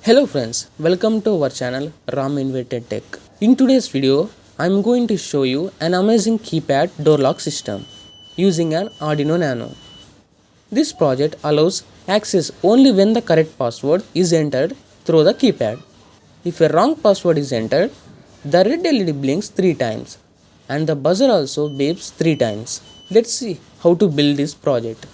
Hello friends, welcome to our channel Ram Invented Tech. In today's video, I am going to show you an amazing keypad door lock system using an Arduino Nano. This project allows access only when the correct password is entered through the keypad. If a wrong password is entered, the red LED blinks 3 times and the buzzer also beeps 3 times. Let's see how to build this project.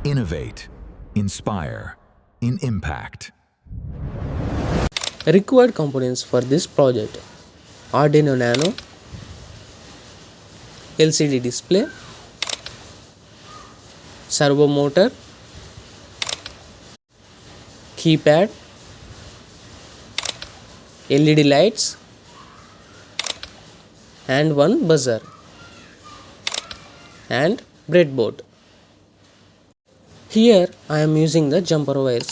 Innovate, inspire, in impact. Required components for this project: Arduino Nano, LCD display, servo motor, keypad, LED lights, and one buzzer, and breadboard. Here I am using the jumper wires.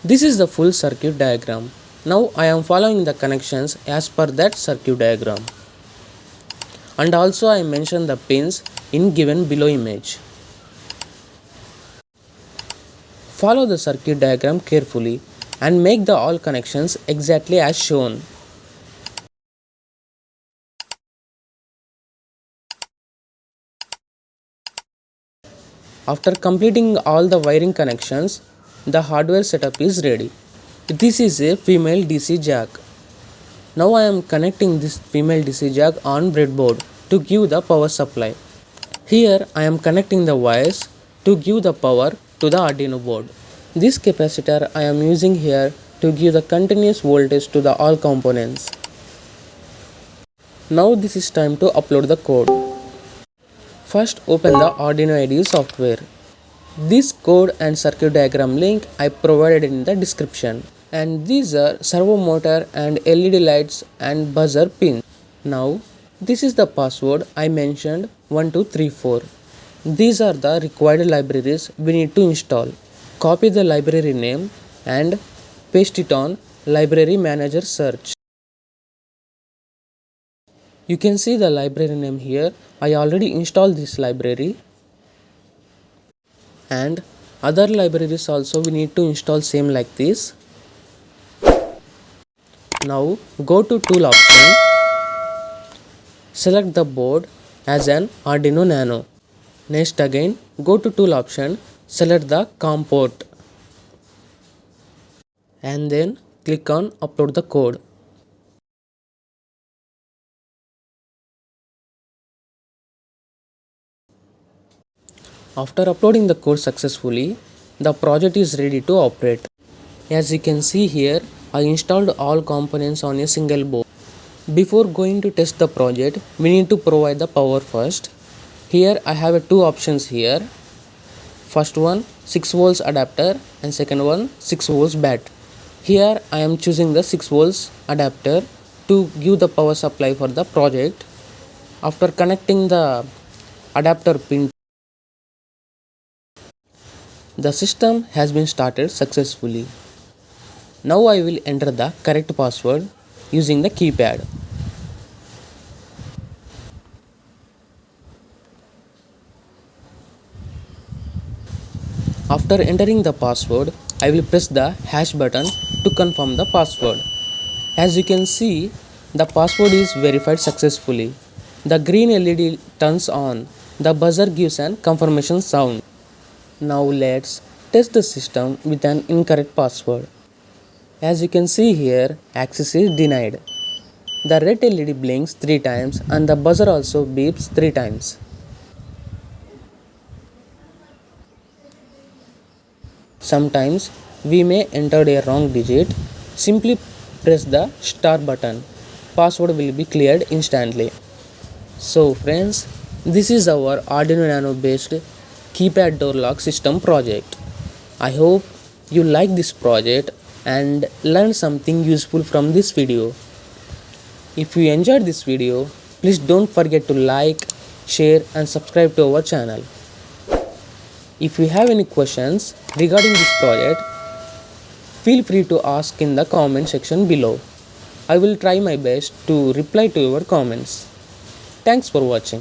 This is the full circuit diagram. Now I am following the connections as per that circuit diagram. And also I mentioned the pins in given below image. Follow the circuit diagram carefully and make the all connections exactly as shown. After completing all the wiring connections, the hardware setup is ready. This is a female DC jack. Now I am connecting this female DC jack on breadboard to give the power supply. Here I am connecting the wires to give the power to the Arduino board. This capacitor I am using here to give the continuous voltage to the all components. Now this is time to upload the code. First open the Arduino IDE software. This code and circuit diagram link I provided in the description. And these are servo motor and LED lights and buzzer pins. Now this is the password I mentioned 1234. These are the required libraries we need to install. Copy the library name and paste it on library manager search. You can see the library name here. I already installed this library. And other libraries also we need to install same like this. Now go to tool option, select the board as an Arduino Nano. Next again go to tool option, select the COM port and then click on upload the code. After uploading the code successfully, the project is ready to operate. As you can see here, I installed all components on a single board. Before going to test the project, we need to provide the power first. Here I have two options here. First one 6 volts adapter and second one 6 volts bat. Here I am choosing the 6 volts adapter to give the power supply for the project. After connecting the adapter pin, the system has been started successfully. Now I will enter the correct password using the keypad. After entering the password, I will press the hash button to confirm the password. As you can see, the password is verified successfully. The green LED turns on. The buzzer gives an confirmation sound. Now let's test the system with an incorrect password. As you can see here, access is denied. The red LED blinks 3 times and the buzzer also beeps 3 times. Sometimes we may enter a wrong digit. Simply press the star button. Password will be cleared instantly. So friends, this is our Arduino Nano based keypad door lock system project. I hope you like this project and learn something useful from this video. If you enjoyed this video, please don't forget to like, share and subscribe to our channel. If you have any questions regarding this project, feel free to ask in the comment section below. I will try my best to reply to your comments. Thanks for watching.